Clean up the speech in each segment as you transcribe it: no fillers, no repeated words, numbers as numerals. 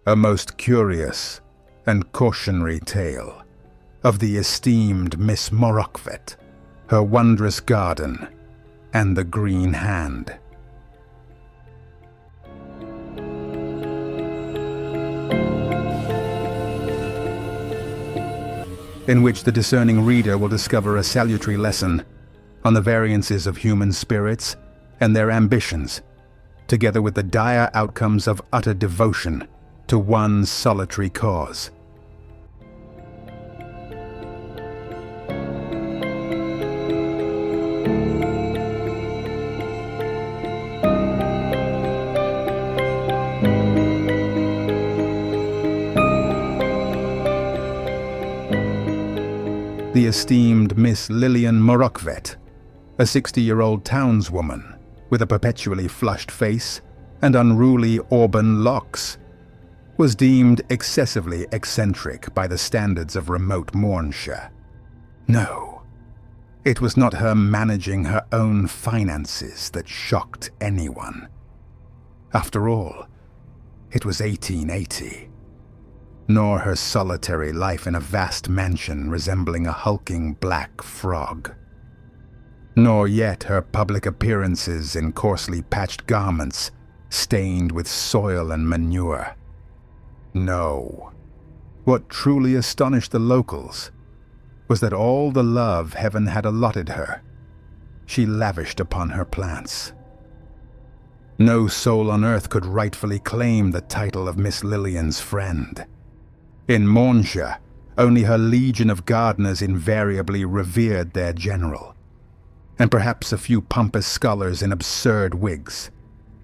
A most curious and cautionary tale of the esteemed Miss Morokvet, her wondrous garden, and the green hand. In which the discerning reader will discover a salutary lesson on the variances of human spirits and their ambitions, together with the dire outcomes of utter devotion to one solitary cause. The esteemed Miss Lilian Morokvet, a 60-year-old townswoman with a perpetually flushed face and unruly auburn locks, was deemed excessively eccentric by the standards of remote Mournshire. No, it was not her managing her own finances that shocked anyone. After all, it was 1880. Nor her solitary life in a vast mansion resembling a hulking black frog. Nor yet her public appearances in coarsely patched garments stained with soil and manure. No. What truly astonished the locals was that all the love heaven had allotted her, she lavished upon her plants. No soul on earth could rightfully claim the title of Miss Lilian's friend. In Mournshire, only her legion of gardeners invariably revered their general, and perhaps a few pompous scholars in absurd wigs,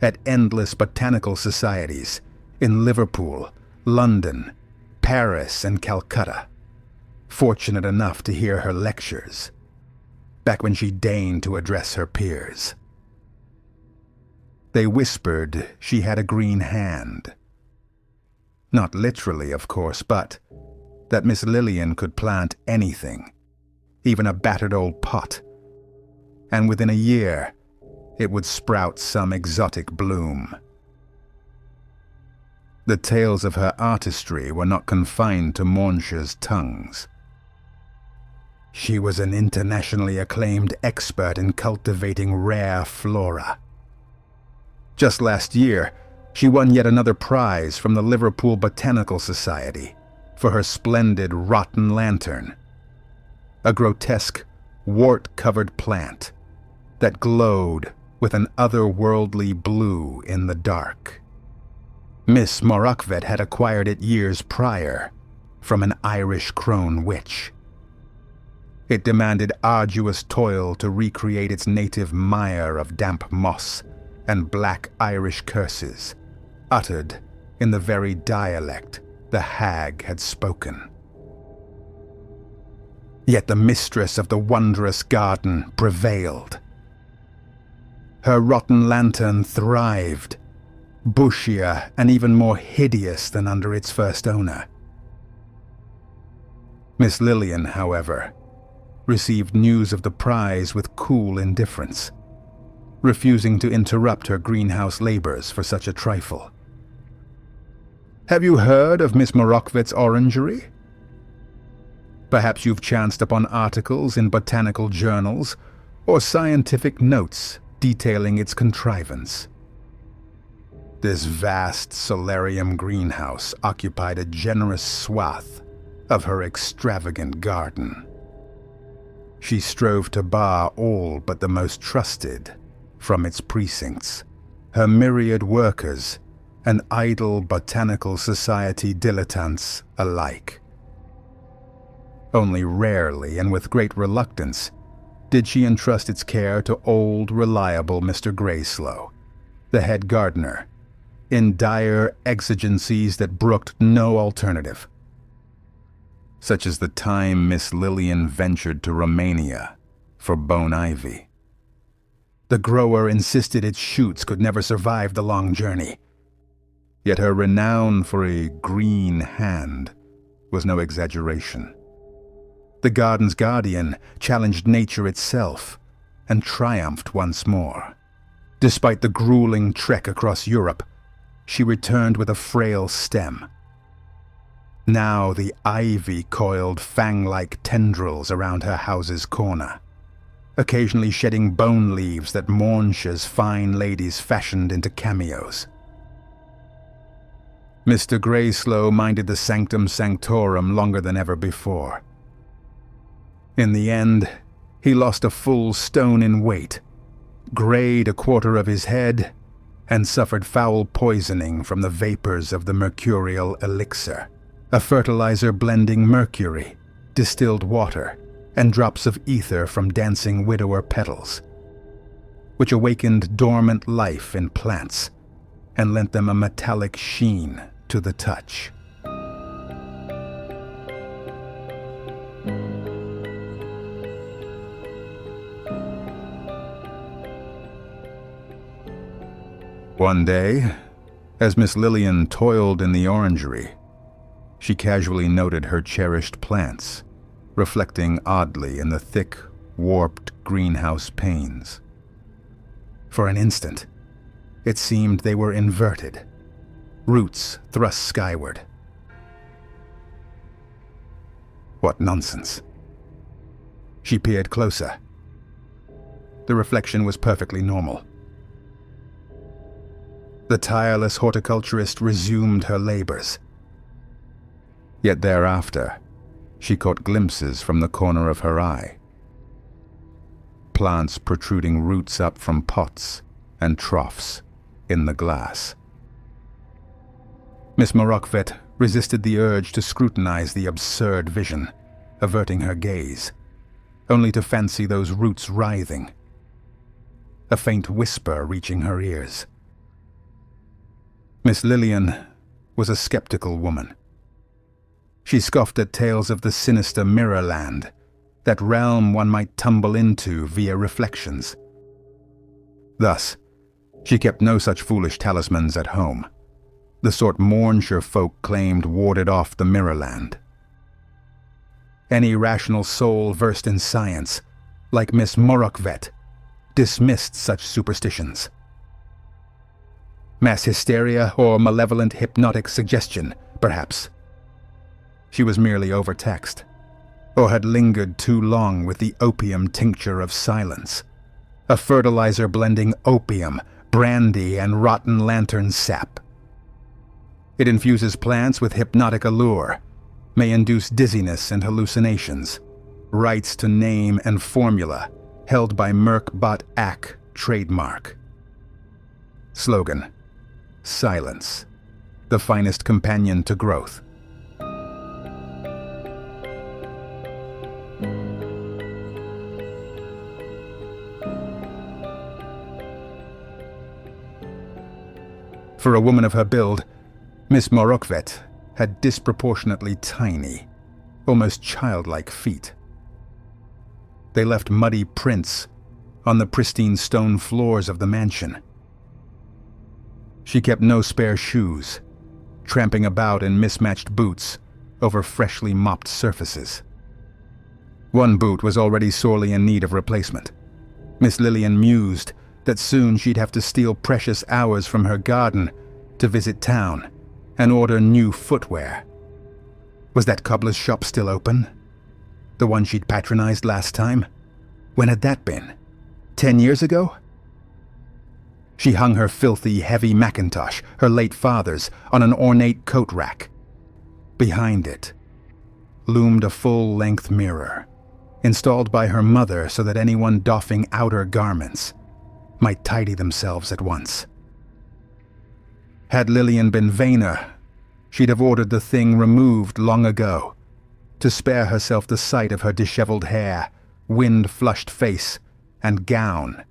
at endless botanical societies in Liverpool, London, Paris, and Calcutta, fortunate enough to hear her lectures, back when she deigned to address her peers. They whispered she had a green hand. Not literally, of course, but that Miss Lilian could plant anything, even a battered old pot, and within a year it would sprout some exotic bloom. The tales of her artistry were not confined to Mournshire's tongues. She was an internationally acclaimed expert in cultivating rare flora. Just last year, she won yet another prize from the Liverpool Botanical Society for her splendid rotten lantern, a grotesque, wart-covered plant that glowed with an otherworldly blue in the dark. Miss Morokvet had acquired it years prior from an Irish crone witch. It demanded arduous toil to recreate its native mire of damp moss and black Irish curses, uttered in the very dialect the hag had spoken. Yet the mistress of the wondrous garden prevailed. Her rotten lantern thrived, bushier and even more hideous than under its first owner. Miss Lilian, however, received news of the prize with cool indifference, refusing to interrupt her greenhouse labors for such a trifle. Have you heard of Miss Morokvet's orangery? Perhaps you've chanced upon articles in botanical journals or scientific notes detailing its contrivance. This vast solarium greenhouse occupied a generous swath of her extravagant garden. She strove to bar all but the most trusted from its precincts, her myriad workers and idle botanical society dilettantes alike. Only rarely and with great reluctance did she entrust its care to old, reliable Mr. Greyslow, the head gardener, in dire exigencies that brooked no alternative, such as the time Miss Lilian ventured to Romania for bone ivy. The grower insisted its shoots could never survive the long journey, yet her renown for a green hand was no exaggeration. The garden's guardian challenged nature itself and triumphed once more. Despite the grueling trek across Europe, she returned with a frail stem. Now the ivy coiled fang-like tendrils around her house's corner, occasionally shedding bone leaves that Mournshire's fine ladies fashioned into cameos. Mr. Greyslow minded the sanctum sanctorum longer than ever before. In the end, he lost a full stone in weight, greyed a quarter of his head, and suffered foul poisoning from the vapors of the mercurial elixir, a fertilizer blending mercury, distilled water, and drops of ether from dancing widower petals, which awakened dormant life in plants and lent them a metallic sheen to the touch. One day, as Miss Lilian toiled in the orangery, she casually noted her cherished plants, reflecting oddly in the thick, warped greenhouse panes. For an instant, it seemed they were inverted, roots thrust skyward. What nonsense. She peered closer. The reflection was perfectly normal. The tireless horticulturist resumed her labors. Yet thereafter, she caught glimpses from the corner of her eye. Plants protruding roots up from pots and troughs in the glass. Miss Morokvet resisted the urge to scrutinize the absurd vision, averting her gaze, only to fancy those roots writhing, a faint whisper reaching her ears. Miss Lilian was a skeptical woman. She scoffed at tales of the sinister mirror land, that realm one might tumble into via reflections. Thus, she kept no such foolish talismans at home, the sort Mournshire folk claimed warded off the mirror land. Any rational soul versed in science, like Miss Morokvet, dismissed such superstitions. Mass hysteria or malevolent hypnotic suggestion, perhaps. She was merely overtaxed, or had lingered too long with the opium tincture of silence, a fertilizer blending opium, brandy, and rotten lantern sap. It infuses plants with hypnotic allure, may induce dizziness and hallucinations, rights to name and formula held by Merck Bot Ac trademark. Slogan: silence, the finest companion to growth. For a woman of her build, Miss Morokvet had disproportionately tiny, almost childlike feet. They left muddy prints on the pristine stone floors of the mansion. She kept no spare shoes, tramping about in mismatched boots over freshly mopped surfaces. One boot was already sorely in need of replacement. Miss Lilian mused that soon she'd have to steal precious hours from her garden to visit town and order new footwear. Was that cobbler's shop still open? The one she'd patronized last time? When had that been? 10 years ago? She hung her filthy, heavy mackintosh, her late father's, on an ornate coat rack. Behind it loomed a full-length mirror, installed by her mother so that anyone doffing outer garments might tidy themselves at once. Had Lilian been vainer, she'd have ordered the thing removed long ago, to spare herself the sight of her disheveled hair, wind-flushed face, and gown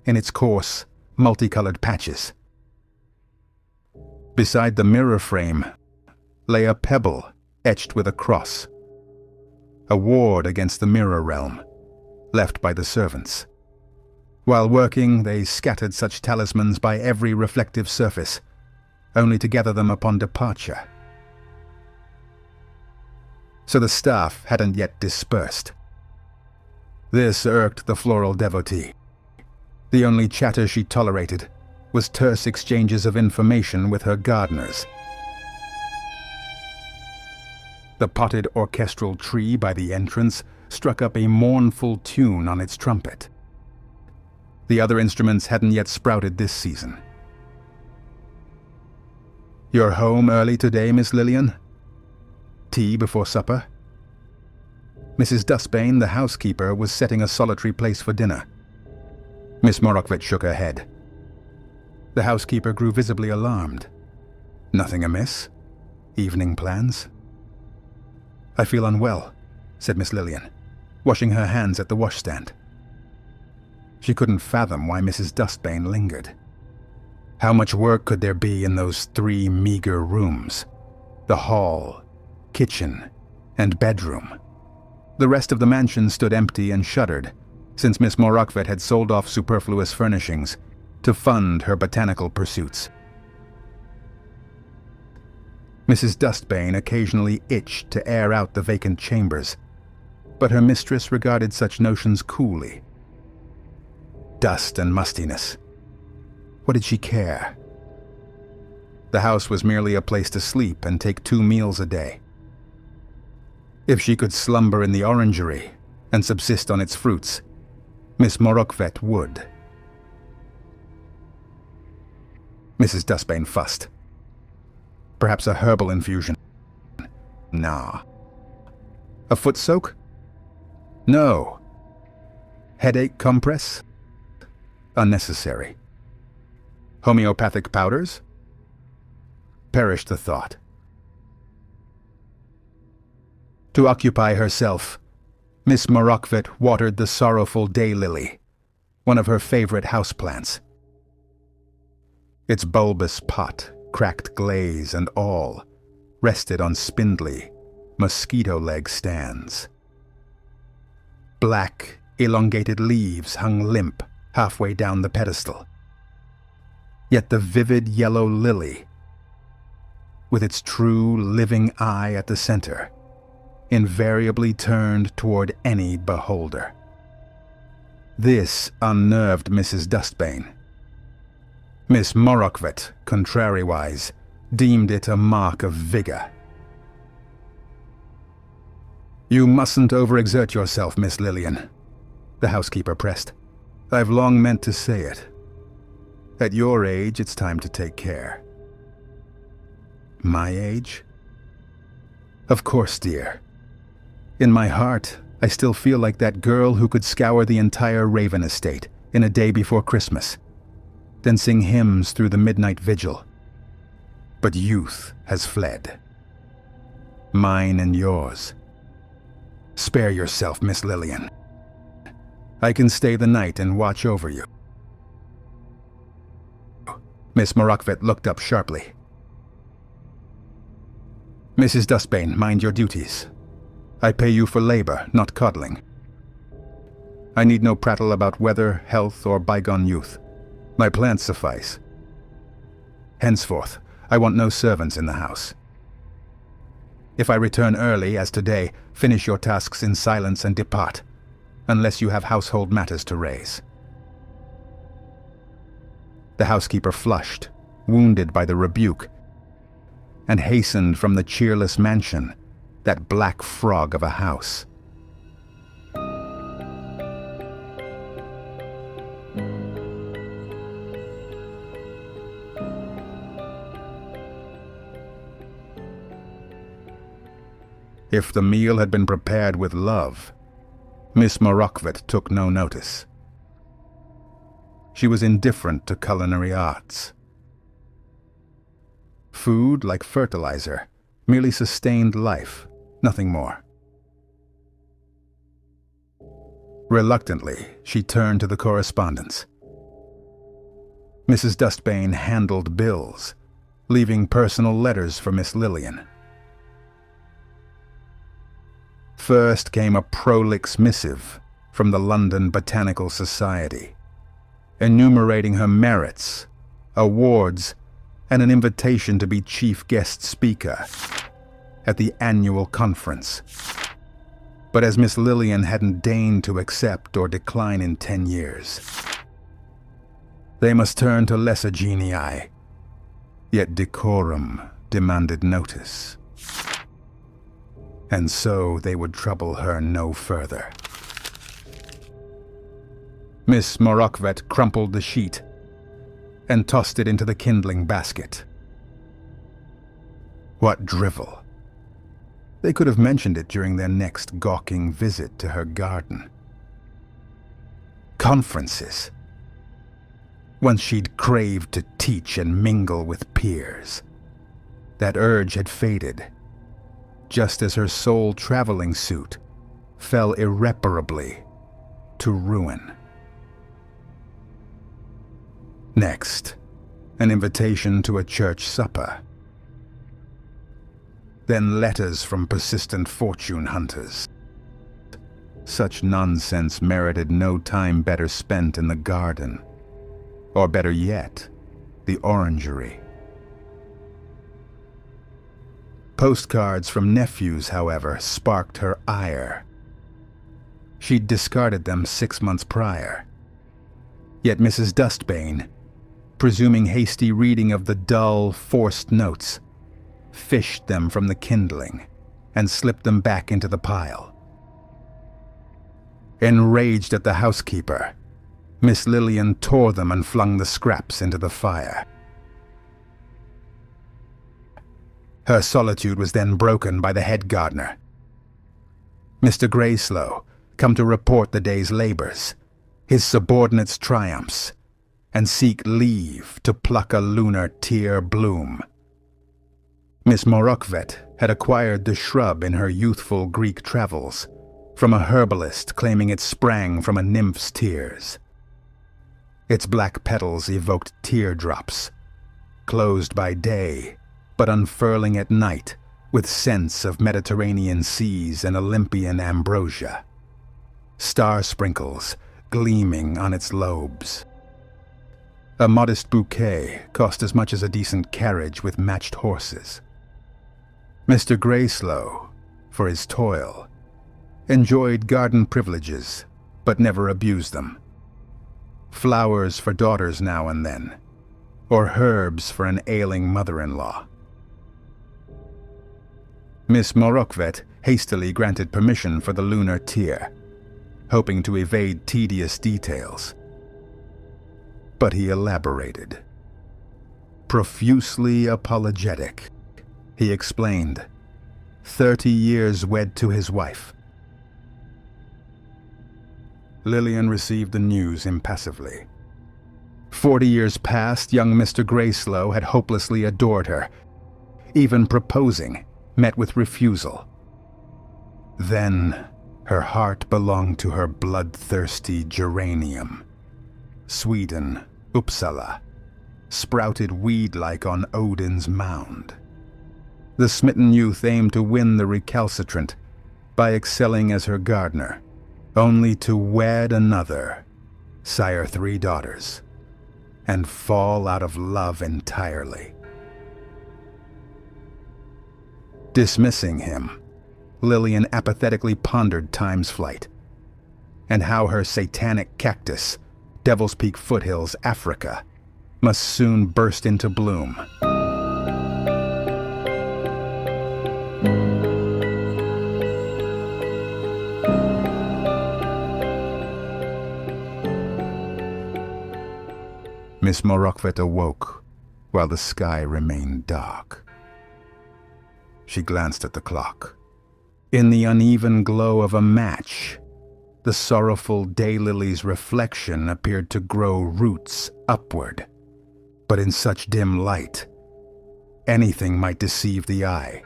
in its coarse, multicolored patches. Beside the mirror frame lay a pebble etched with a cross, a ward against the mirror realm, left by the servants. While working, they scattered such talismans by every reflective surface, only to gather them upon departure. So the staff hadn't yet dispersed. This irked the floral devotee. The only chatter she tolerated was terse exchanges of information with her gardeners. The potted orchestral tree by the entrance struck up a mournful tune on its trumpet. The other instruments hadn't yet sprouted this season. "You're home early today, Miss Lilian? Tea before supper?" Mrs. Dustbane, the housekeeper, was setting a solitary place for dinner. Miss Morokvet shook her head. The housekeeper grew visibly alarmed. "Nothing amiss? Evening plans?" "I feel unwell," said Miss Lilian, washing her hands at the washstand. She couldn't fathom why Mrs. Dustbane lingered. How much work could there be in those 3 meager rooms? The hall, kitchen, and bedroom. The rest of the mansion stood empty and shuttered, since Miss Morokvet had sold off superfluous furnishings to fund her botanical pursuits. Mrs. Dustbane occasionally itched to air out the vacant chambers, but her mistress regarded such notions coolly. Dust and mustiness. What did she care? The house was merely a place to sleep and take 2 meals a day. If she could slumber in the orangery and subsist on its fruits, Miss Morokvet would. Mrs. Dustbane fussed. Perhaps a herbal infusion. Nah. A foot soak? No. Headache compress? Unnecessary. Homeopathic powders? Perish the thought. To occupy herself, Miss Morokvet watered the sorrowful daylily, one of her favorite houseplants. Its bulbous pot, cracked glaze and all, rested on spindly, mosquito-leg stands. Black, elongated leaves hung limp halfway down the pedestal. Yet the vivid yellow lily, with its true living eye at the center, invariably turned toward any beholder. This unnerved Mrs. Dustbane. Miss Morokvet, contrariwise, deemed it a mark of vigor. "You mustn't overexert yourself, Miss Lilian," the housekeeper pressed. "I've long meant to say it. At your age, it's time to take care." "My age?" "Of course, dear. In my heart, I still feel like that girl who could scour the entire Raven estate in a day before Christmas, then sing hymns through the midnight vigil. But youth has fled. Mine and yours. Spare yourself, Miss Lilian. I can stay the night and watch over you." Miss Morokvet looked up sharply. "Mrs. Dustbane, mind your duties. I pay you for labor, not coddling. I need no prattle about weather, health, or bygone youth. My plants suffice. Henceforth, I want no servants in the house. If I return early, as today, finish your tasks in silence and depart, unless you have household matters to raise." The housekeeper flushed, wounded by the rebuke, and hastened from the cheerless mansion, that black frog of a house. If the meal had been prepared with love, Miss Morokvet took no notice. She was indifferent to culinary arts. Food, like fertilizer, merely sustained life, nothing more. Reluctantly, she turned to the correspondence. Mrs. Dustbane handled bills, leaving personal letters for Miss Lilian. First came a prolix missive from the London Botanical Society, enumerating her merits, awards, and an invitation to be chief guest speaker at the annual conference. But as Miss Lilian hadn't deigned to accept or decline in 10 years, They must turn to lesser genii, yet decorum demanded notice. And so they would trouble her no further. Miss Morokvet crumpled the sheet and tossed it into the kindling basket. What drivel! They could have mentioned it during their next gawking visit to her garden. Conferences. Once she'd craved to teach and mingle with peers. That urge had faded, just as her sole traveling suit fell irreparably to ruin. Next, an invitation to a church supper. Then letters from persistent fortune hunters. Such nonsense merited no time better spent in the garden, or better yet, the orangery. Postcards from nephews, however, sparked her ire. She'd discarded them 6 months prior. Yet Mrs. Dustbane, presuming hasty reading of the dull, forced notes, fished them from the kindling and slipped them back into the pile. Enraged at the housekeeper, Miss Lilian tore them and flung the scraps into the fire. Her solitude was then broken by the head gardener. Mr. Greyslow, come to report the day's labors, his subordinates' triumphs, and seek leave to pluck a lunar tear bloom. Miss Morokvet had acquired the shrub in her youthful Greek travels, from a herbalist claiming it sprang from a nymph's tears. Its black petals evoked teardrops, closed by day, but unfurling at night with scents of Mediterranean seas and Olympian ambrosia. Star sprinkles gleaming on its lobes. A modest bouquet cost as much as a decent carriage with matched horses. Mr. Greyslow, for his toil, enjoyed garden privileges, but never abused them. Flowers for daughters now and then, or herbs for an ailing mother-in-law. Miss Morokvet hastily granted permission for the lunar tear, hoping to evade tedious details. But he elaborated. Profusely apologetic, he explained, 30 years wed to his wife. Lilian received the news impassively. 40 years past, young Mr. Greyslow had hopelessly adored her, even proposing, met with refusal. Then, her heart belonged to her bloodthirsty geranium. Sweden, Uppsala, sprouted weed-like on Odin's mound. The smitten youth aimed to win the recalcitrant by excelling as her gardener, only to wed another, sire 3 daughters, and fall out of love entirely. Dismissing him, Lilian apathetically pondered time's flight, and how her satanic cactus, Devil's Peak foothills, Africa, must soon burst into bloom. Miss Morokvet awoke while the sky remained dark. She glanced at the clock. In the uneven glow of a match, the sorrowful daylily's reflection appeared to grow roots upward. But in such dim light, anything might deceive the eye.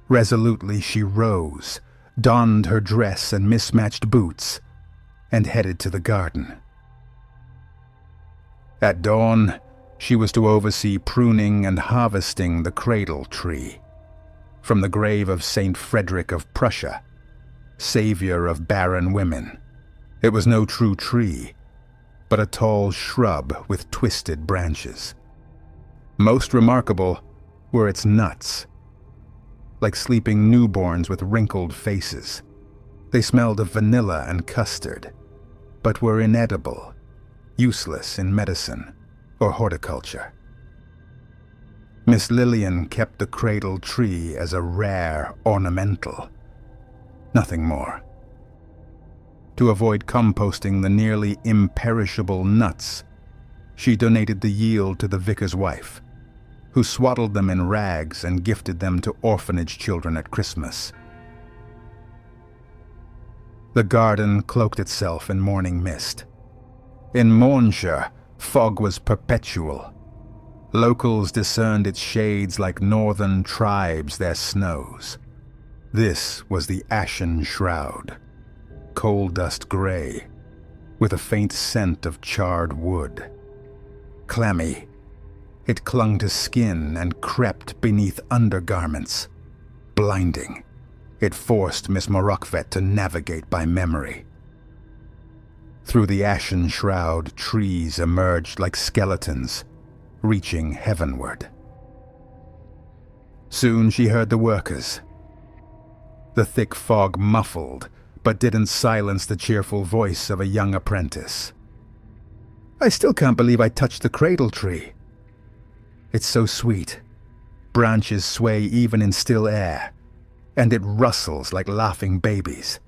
Resolutely she rose, donned her dress and mismatched boots, and headed to the garden. At dawn, she was to oversee pruning and harvesting the cradle tree, from the grave of Saint Frederick of Prussia, savior of barren women. It was no true tree, but a tall shrub with twisted branches. Most remarkable were its nuts, like sleeping newborns with wrinkled faces. They smelled of vanilla and custard, but were inedible, useless in medicine or horticulture. Miss Lilian kept the cradle tree as a rare ornamental, nothing more. To avoid composting the nearly imperishable nuts, she donated the yield to the vicar's wife, who swaddled them in rags and gifted them to orphanage children at Christmas. The garden cloaked itself in morning mist. In Mournshire, fog was perpetual. Locals discerned its shades like northern tribes their snows. This was the ashen shroud, coal dust gray, with a faint scent of charred wood. Clammy, it clung to skin and crept beneath undergarments. Blinding, it forced Miss Morokvet to navigate by memory. Through the ashen shroud, trees emerged like skeletons, reaching heavenward. Soon she heard the workers. The thick fog muffled, but didn't silence the cheerful voice of a young apprentice. "I still can't believe I touched the cradle tree. It's so sweet. Branches sway even in still air, and it rustles like laughing babies.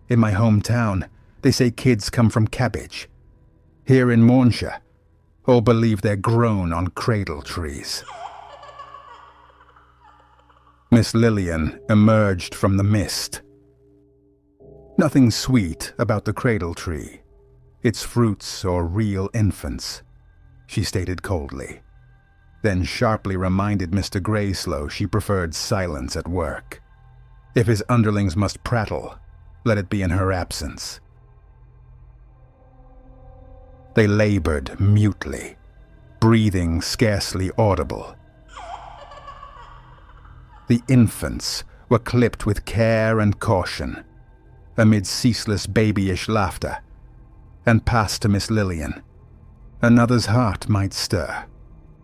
In my hometown, they say kids come from cabbage. Here in Mournshire, all believe they're grown on cradle trees." Miss Lilian emerged from the mist. Nothing sweet about the cradle tree, its fruits or real infants, she stated coldly, then sharply reminded Mr. Greyslow she preferred silence at work. If his underlings must prattle, let it be in her absence. They labored mutely, breathing scarcely audible. The infants were clipped with care and caution, amid ceaseless babyish laughter, and passed to Miss Lilian. Another's heart might stir,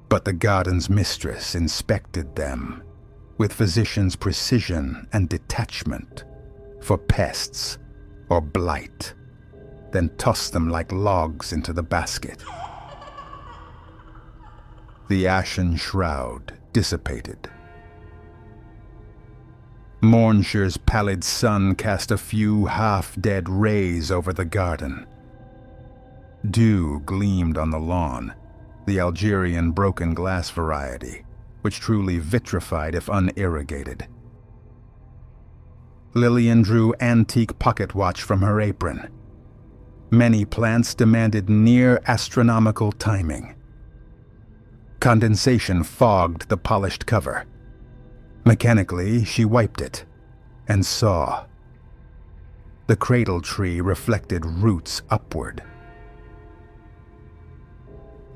but the garden's mistress inspected them with physician's precision and detachment for pests or blight, then tossed them like logs into the basket. The ashen shroud dissipated. Mournshire's pallid sun cast a few half-dead rays over the garden. Dew gleamed on the lawn, the Algerian broken glass variety, which truly vitrified if unirrigated. Lilian drew antique pocket watch from her apron. Many plants demanded near astronomical timing. Condensation fogged the polished cover. Mechanically, she wiped it, and saw. The cradle tree reflected roots upward.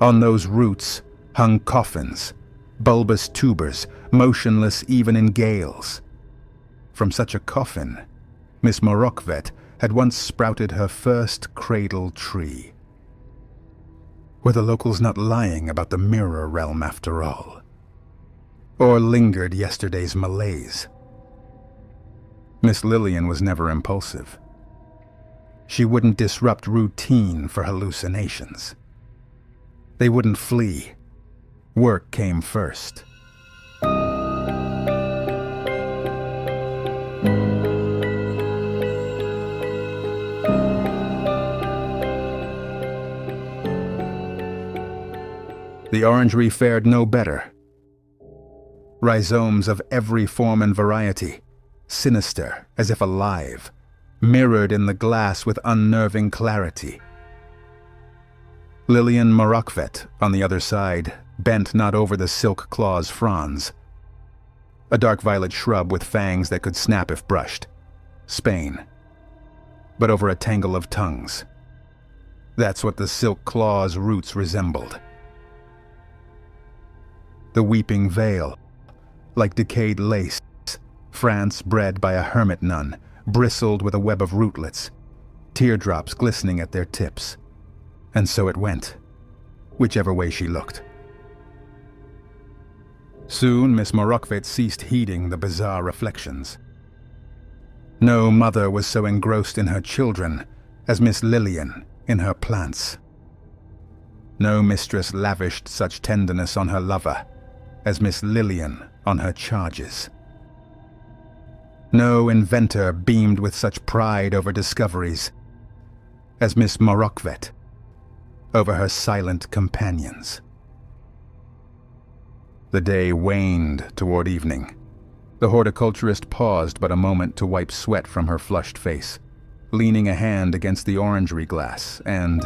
On those roots hung coffins, bulbous tubers, motionless even in gales. From such a coffin, Miss Morokvet had once sprouted her first cradle tree. Were the locals not lying about the mirror realm after all? Or lingered yesterday's malaise? Miss Lilian was never impulsive. She wouldn't disrupt routine for hallucinations. They wouldn't flee. Work came first. The orangery fared no better. Rhizomes of every form and variety, sinister as if alive, mirrored in the glass with unnerving clarity. Lilian Morokvet, on the other side, bent not over the silk claw's fronds. A dark violet shrub with fangs that could snap if brushed. Spain. But over a tangle of tongues. That's what the silk claw's roots resembled. The weeping veil, like decayed lace, France bred by a hermit nun, bristled with a web of rootlets, teardrops glistening at their tips. And so it went, whichever way she looked. Soon Miss Morokvet ceased heeding the bizarre reflections. No mother was so engrossed in her children as Miss Lilian in her plants. No mistress lavished such tenderness on her lover as Miss Lilian on her charges. No inventor beamed with such pride over discoveries as Miss Morokvet over her silent companions. The day waned toward evening. The horticulturist paused but a moment to wipe sweat from her flushed face, leaning a hand against the orangery glass, and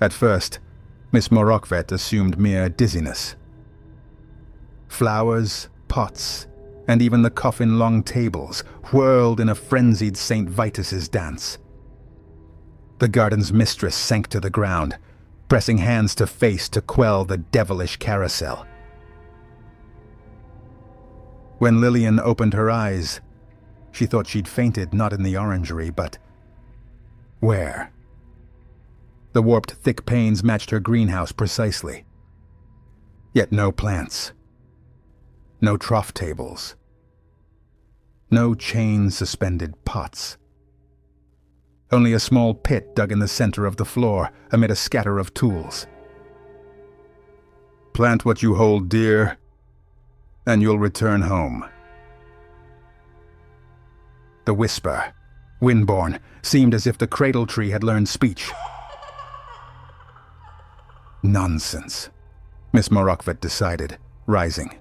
at first, Miss Morokvet assumed mere dizziness. Flowers, pots, and even the coffin-long tables whirled in a frenzied St. Vitus's dance. The garden's mistress sank to the ground, pressing hands to face to quell the devilish carousel. When Lilian opened her eyes, she thought she'd fainted not in the orangery, but where? The warped thick panes matched her greenhouse precisely. Yet no plants. No trough tables. No chain-suspended pots. Only a small pit dug in the center of the floor amid a scatter of tools. Plant what you hold dear, and you'll return home. The whisper, wind-borne, seemed as if the cradle tree had learned speech. Nonsense, Miss Morokvet decided, rising.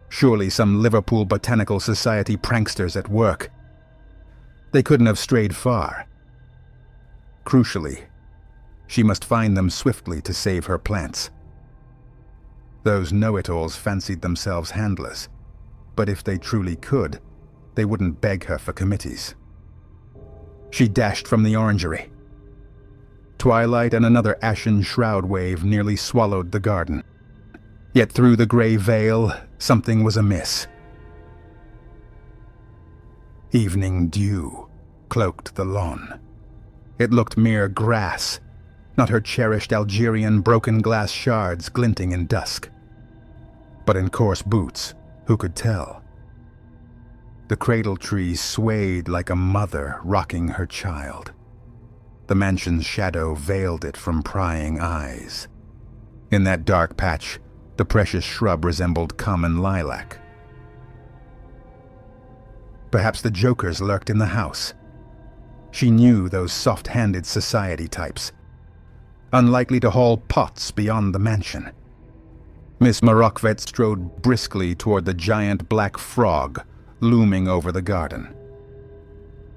Surely some Liverpool Botanical Society pranksters at work. They couldn't have strayed far. Crucially, she must find them swiftly to save her plants. Those know-it-alls fancied themselves handlers, but if they truly could, they wouldn't beg her for committees. She dashed from the orangery. Twilight and another ashen shroud wave nearly swallowed the garden. Yet through the gray veil, something was amiss. Evening dew cloaked the lawn. It looked mere grass, not her cherished Algerian broken glass shards glinting in dusk. But in coarse boots, who could tell? The cradle tree swayed like a mother rocking her child. The mansion's shadow veiled it from prying eyes. In that dark patch, the precious shrub resembled common lilac. Perhaps the jokers lurked in the house. She knew those soft-handed society types, unlikely to haul pots beyond the mansion. Miss Morokvet strode briskly toward the giant black frog looming over the garden.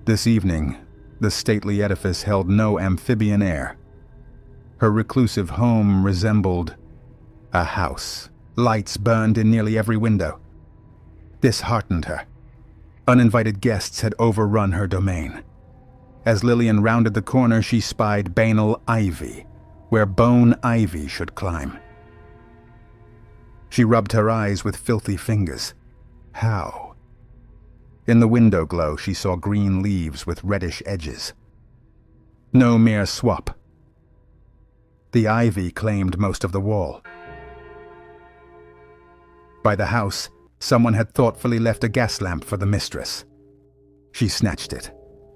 This evening, the stately edifice held no amphibian air. Her reclusive home resembled a house. Lights burned in nearly every window. This heartened her. Uninvited guests had overrun her domain. As Lilian rounded the corner, she spied banal ivy, where bone ivy should climb. She rubbed her eyes with filthy fingers. How? In the window glow, she saw green leaves with reddish edges. No mere swap. The ivy claimed most of the wall. By the house, someone had thoughtfully left a gas lamp for the mistress. She snatched it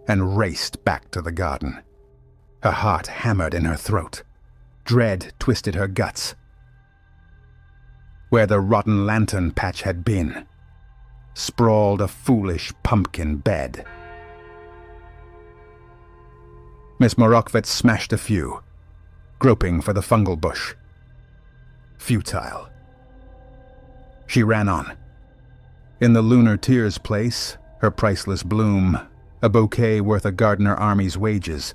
and raced back to the garden. Her heart hammered in her throat. Dread twisted her guts. Where the rotten lantern patch had been, sprawled a foolish pumpkin bed. Miss Morokvet smashed a few, groping for the fungal bush. Futile. She ran on. In the lunar tears place, her priceless bloom, a bouquet worth a gardener army's wages,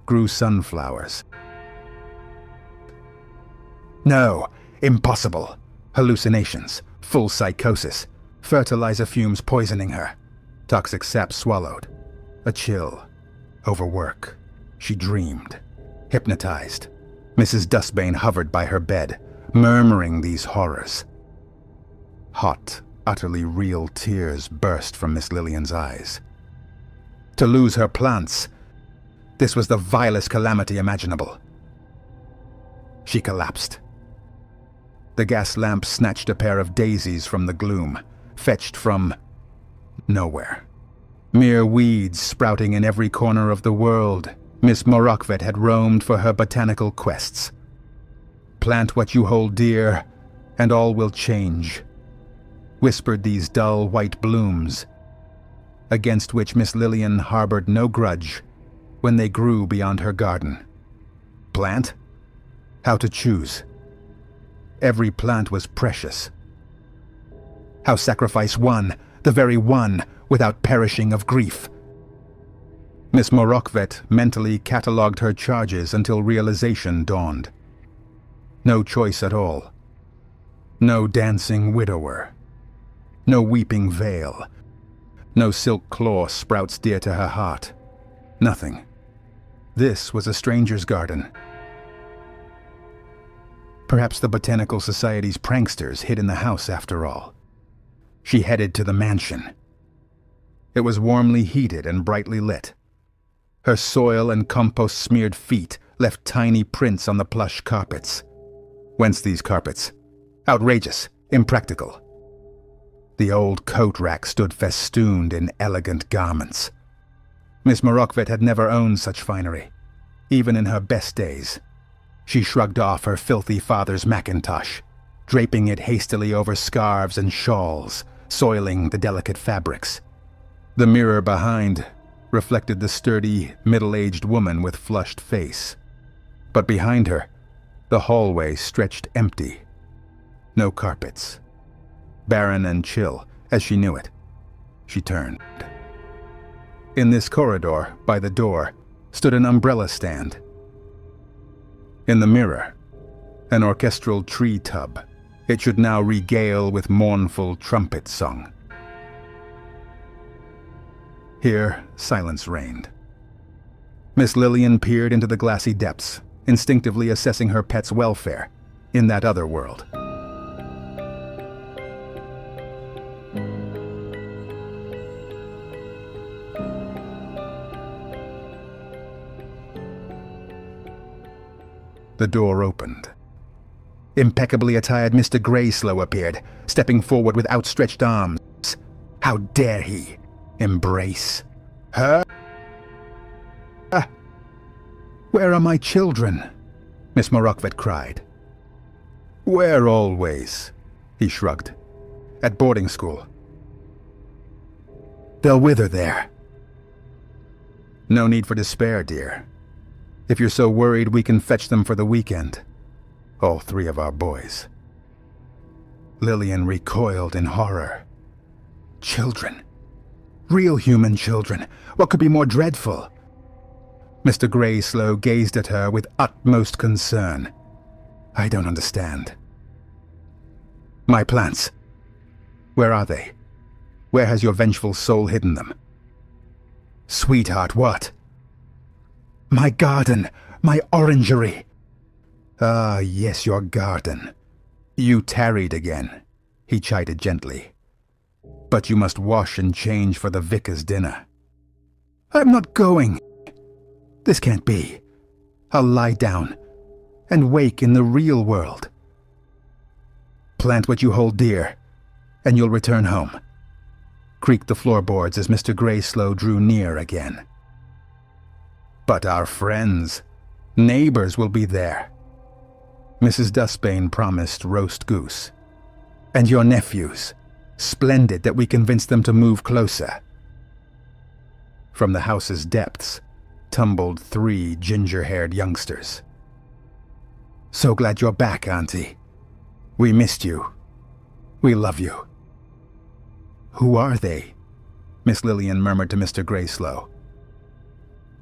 grew sunflowers. No, impossible. Hallucinations, full psychosis, fertilizer fumes poisoning her, toxic sap swallowed, a chill, overwork. She dreamed, hypnotized. Mrs. Dustbane hovered by her bed, murmuring these horrors. Hot, utterly real tears burst from Miss Lilian's eyes. To lose her plants, this was the vilest calamity imaginable. She collapsed. The gas lamp snatched a pair of daisies from the gloom, fetched from nowhere. Mere weeds sprouting in every corner of the world, Miss Morokvet had roamed for her botanical quests. "Plant what you hold dear, and all will change," whispered these dull white blooms, against which Miss Lilian harbored no grudge when they grew beyond her garden. Plant? How to choose? Every plant was precious. How sacrifice one, the very one, without perishing of grief? Miss Morokvet mentally catalogued her charges until realization dawned. No choice at all. No dancing widower. No weeping veil. No silk claw sprouts dear to her heart. Nothing. This was a stranger's garden. Perhaps the Botanical Society's pranksters hid in the house after all. She headed to the mansion. It was warmly heated and brightly lit. Her soil and compost-smeared feet left tiny prints on the plush carpets. Whence these carpets? Outrageous, impractical. The old coat rack stood festooned in elegant garments. Miss Morokvet had never owned such finery, even in her best days. She shrugged off her filthy father's mackintosh, draping it hastily over scarves and shawls, soiling the delicate fabrics. The mirror behind reflected the sturdy, middle-aged woman with flushed face. But behind her, the hallway stretched empty. No carpets. Barren and chill, as she knew it. She turned. In this corridor, by the door, stood an umbrella stand. In the mirror, an orchestral tree tub. It should now regale with mournful trumpet song. Here, silence reigned. Miss Lilian peered into the glassy depths, instinctively assessing her pet's welfare in that other world. The door opened. Impeccably attired Mr. Greyslow appeared, stepping forward with outstretched arms. How dare he embrace her? "Where are my children?" Miss Morokvet cried. "Where always?" he shrugged. "At boarding school." "They'll wither there." "No need for despair, dear. If you're so worried, we can fetch them for the weekend. All three of our boys." Lilian recoiled in horror. Children. Real human children. What could be more dreadful? Mr. Greyslow gazed at her with utmost concern. "I don't understand." "My plants. Where are they? Where has your vengeful soul hidden them?" "Sweetheart, what?" "My garden, my orangery." "Ah, yes, your garden. You tarried again," he chided gently. "But you must wash and change for the vicar's dinner." "I'm not going. This can't be. I'll lie down and wake in the real world." "Plant what you hold dear, and you'll return home," creaked the floorboards as Mr. Greyslow drew near again. "But our friends, neighbors will be there." Mrs. Dustbane promised roast goose. "And your nephews. Splendid that we convinced them to move closer." From the house's depths tumbled 3 ginger-haired youngsters. "So glad you're back, Auntie. We missed you. We love you." "Who are they?" Miss Lilian murmured to Mr. Greyslow.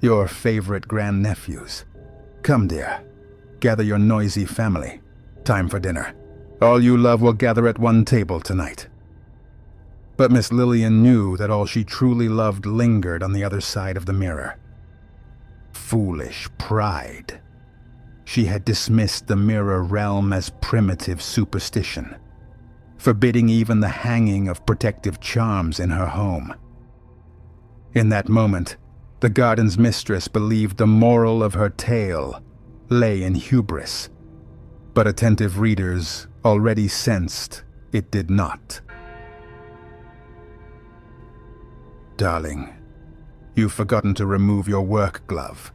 "Your favorite grandnephews. Come, dear. Gather your noisy family. Time for dinner. All you love will gather at one table tonight." But Miss Lilian knew that all she truly loved lingered on the other side of the mirror. Foolish pride. She had dismissed the mirror realm as primitive superstition, forbidding even the hanging of protective charms in her home. In that moment, the garden's mistress believed the moral of her tale lay in hubris, but attentive readers already sensed it did not. "Darling, you've forgotten to remove your work glove."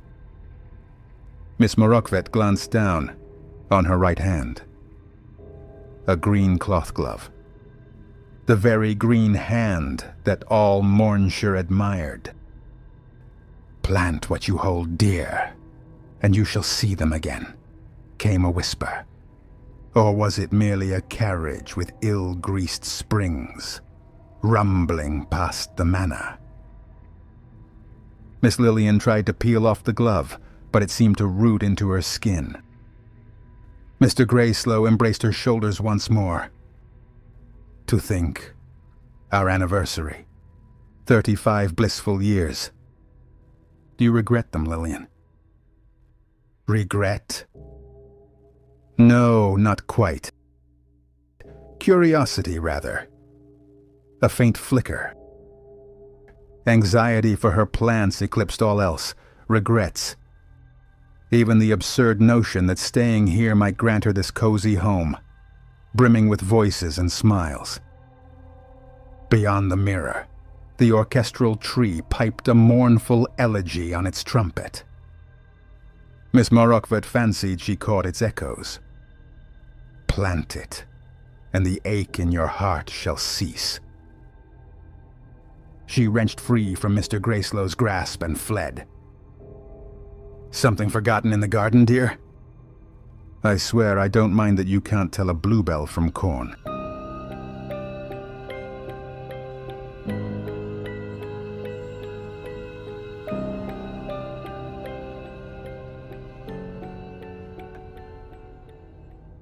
Miss Morokvet glanced down on her right hand. A green cloth glove. The very green hand that all Mournshire admired. "Plant what you hold dear, and you shall see them again," came a whisper. Or was it merely a carriage with ill-greased springs, rumbling past the manor? Miss Lilian tried to peel off the glove, but it seemed to root into her skin. Mr. Greyslow embraced her shoulders once more. "To think, our anniversary, 35 blissful years. Do you regret them, Lilian?" "Regret? No, not quite. Curiosity, rather. A faint flicker. Anxiety for her plants eclipsed all else. Regrets. Even the absurd notion that staying here might grant her this cozy home, brimming with voices and smiles. Beyond the mirror, the orchestral tree piped a mournful elegy on its trumpet. Miss Morokvet fancied she caught its echoes. "Plant it, and the ache in your heart shall cease." She wrenched free from Mr. Greyslow's grasp and fled. "Something forgotten in the garden, dear?" "I swear I don't mind that you can't tell a bluebell from corn."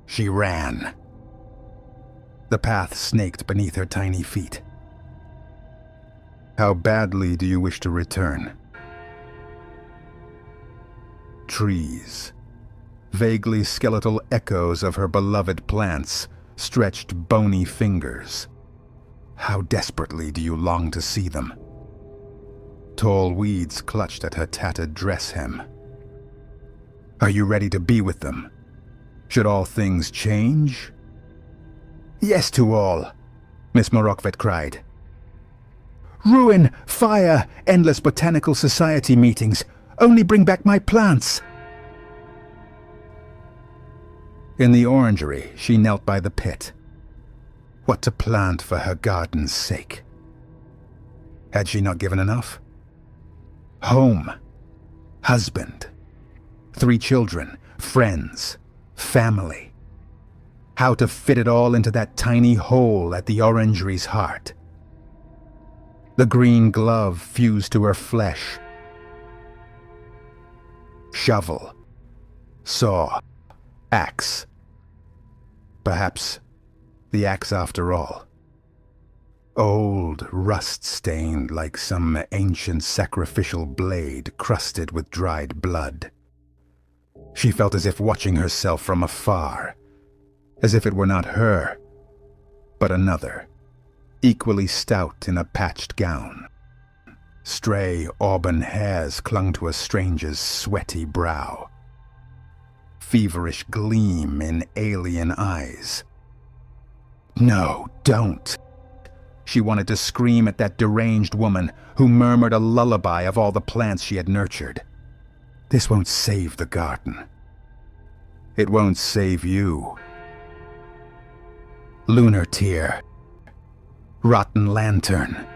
She ran. The path snaked beneath her tiny feet. "How badly do you wish to return?" Trees. Vaguely skeletal echoes of her beloved plants, stretched bony fingers. How desperately do you long to see them? Tall weeds clutched at her tattered dress hem. Are you ready to be with them? Should all things change? "Yes to all," Miss Morokvet cried. "Ruin, fire, endless botanical society meetings. Only bring back my plants." In the orangery, she knelt by the pit. What to plant for her garden's sake? Had she not given enough? Home, husband, 3 children, friends, family. How to fit it all into that tiny hole at the orangery's heart? The green glove fused to her flesh. Shovel, saw, axe. Perhaps the axe after all. Old, rust-stained like some ancient sacrificial blade crusted with dried blood. She felt as if watching herself from afar, as if it were not her, but another, equally stout in a patched gown. Stray auburn hairs clung to a stranger's sweaty brow. Feverish gleam in alien eyes. No, don't. She wanted to scream at that deranged woman who murmured a lullaby of all the plants she had nurtured. This won't save the garden. It won't save you. Lunar tear. Rotten lantern.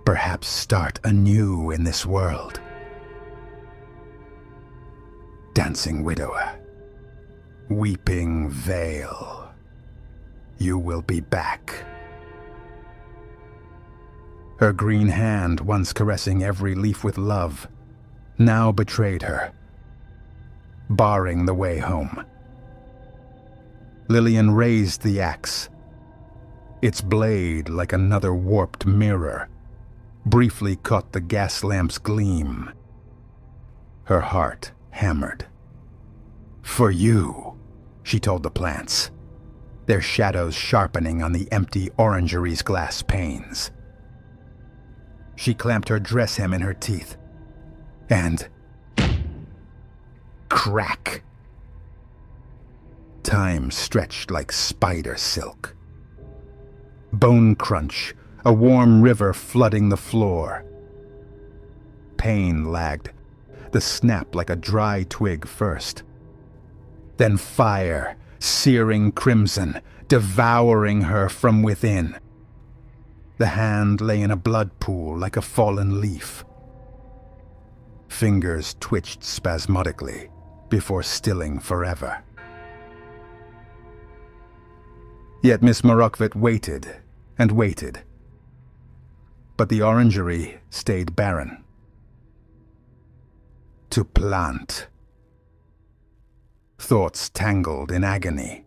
Perhaps start anew in this world. Dancing widower. Weeping veil. You will be back. Her green hand, once caressing every leaf with love, now betrayed her, barring the way home. Lilian raised the axe, its blade like another warped mirror, briefly caught the gas lamp's gleam. Her heart hammered. "For you," she told the plants, their shadows sharpening on the empty orangery's glass panes. She clamped her dress hem in her teeth, and crack. Time stretched like spider silk. Bone crunch, a warm river flooding the floor. Pain lagged, the snap like a dry twig first. Then fire, searing crimson, devouring her from within. The hand lay in a blood pool like a fallen leaf. Fingers twitched spasmodically before stilling forever. Yet Miss Morokvet waited and waited. But the orangery stayed barren. To plant. Thoughts tangled in agony.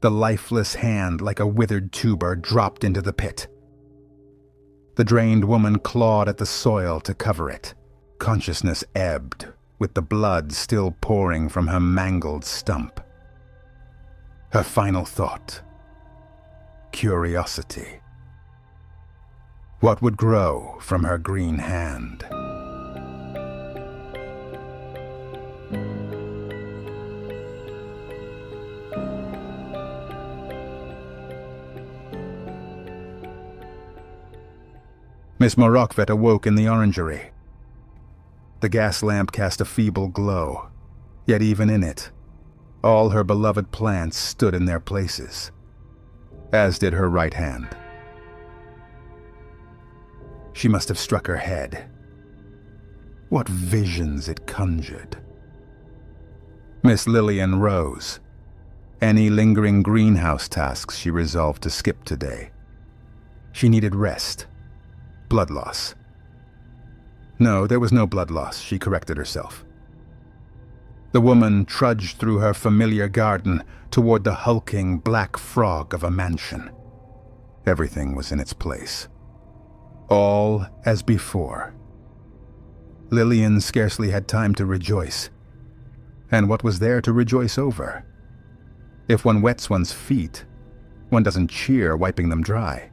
The lifeless hand, like a withered tuber, dropped into the pit. The drained woman clawed at the soil to cover it. Consciousness ebbed, with the blood still pouring from her mangled stump. Her final thought. Curiosity. What would grow from her green hand? Miss Morokvet awoke in the orangery. The gas lamp cast a feeble glow, yet even in it, all her beloved plants stood in their places, as did her right hand. She must have struck her head. What visions it conjured. Miss Lilian rose. Any lingering greenhouse tasks she resolved to skip today. She needed rest. Blood loss. No, there was no blood loss, she corrected herself. The woman trudged through her familiar garden toward the hulking black frog of a mansion. Everything was in its place. All as before. Lilian scarcely had time to rejoice. And what was there to rejoice over? If one wets one's feet, one doesn't cheer wiping them dry.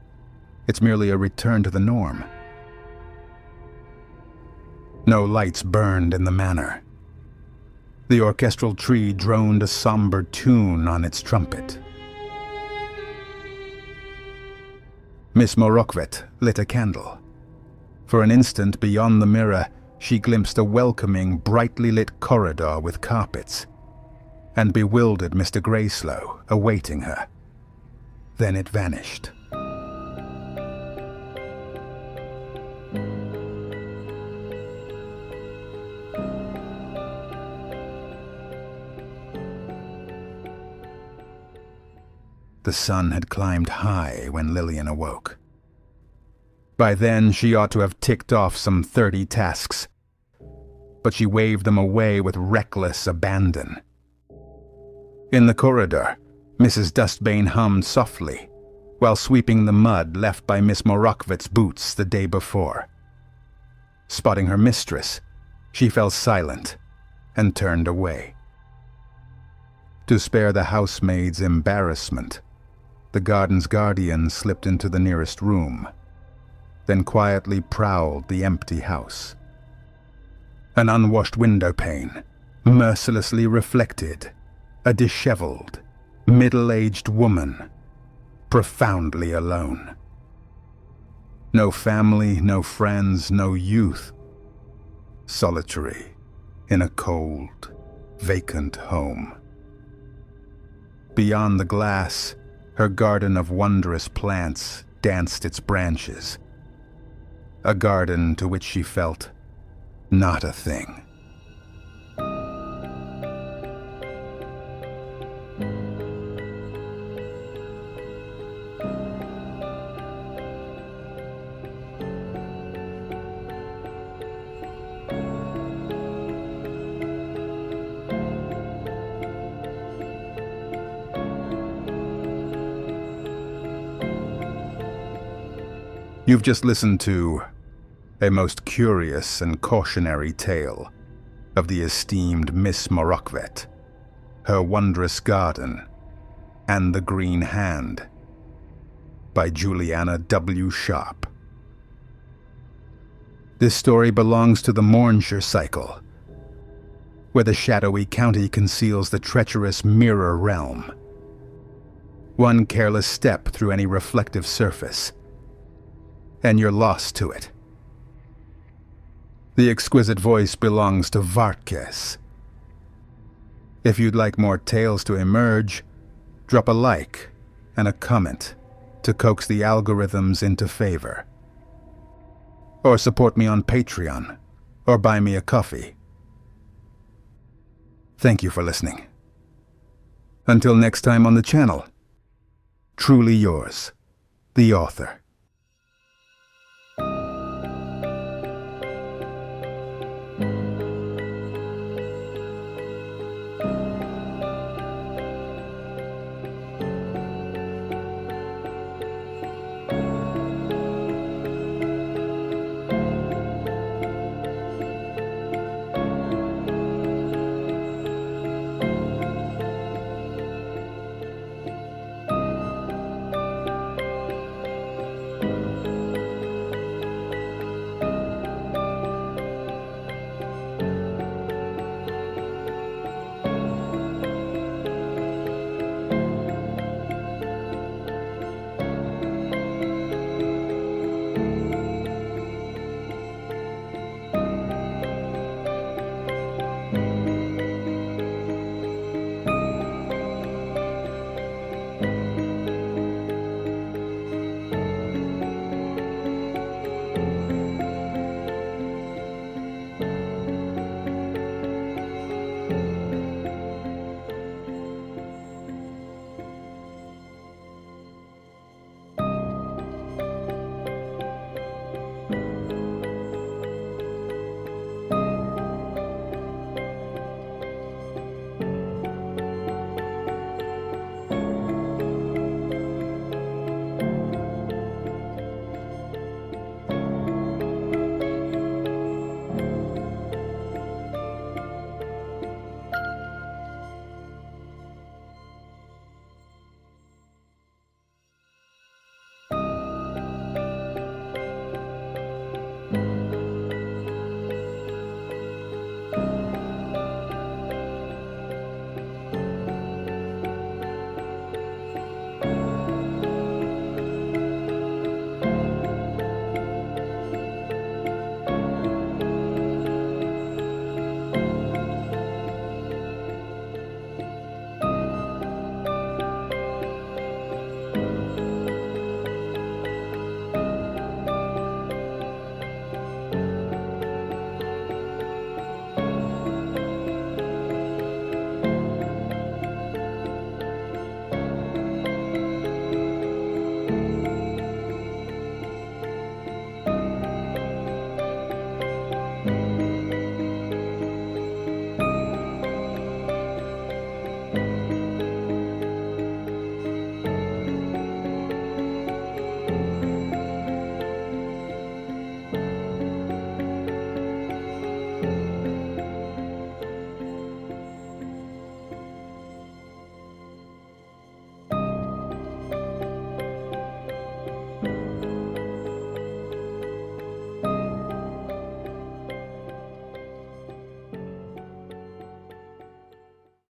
It's merely a return to the norm. No lights burned in the manor. The orchestral tree droned a somber tune on its trumpet. Miss Morokvet lit a candle. For an instant beyond the mirror, she glimpsed a welcoming, brightly lit corridor with carpets, and bewildered Mr. Greyslow awaiting her. Then it vanished. The sun had climbed high when Lilian awoke. By then, she ought to have ticked off some 30 tasks, but she waved them away with reckless abandon. In the corridor, Mrs. Dustbane hummed softly, while sweeping the mud left by Miss Morokvet's boots the day before. Spotting her mistress, she fell silent and turned away. To spare the housemaid's embarrassment, the garden's guardian slipped into the nearest room, then quietly prowled the empty house. An unwashed windowpane mercilessly reflected a disheveled, middle-aged woman, profoundly alone. No family, no friends, no youth. Solitary in a cold, vacant home. Beyond the glass, her garden of wondrous plants danced its branches. A garden to which she felt not a thing. You've just listened to a most curious and cautionary tale of the esteemed Miss Morokvet, her wondrous garden, and the green hand, by Juliana W. Sharp. This story belongs to the Mournshire Cycle. where the shadowy county conceals the treacherous mirror realm. One careless step through any reflective surface, and you're lost to it. The exquisite voice belongs to Vartkes. If you'd like more tales to emerge, drop a like and a comment to coax the algorithms into favor. Or support me on Patreon, or buy me a coffee. Thank you for listening. Until next time on the channel, truly yours, the author.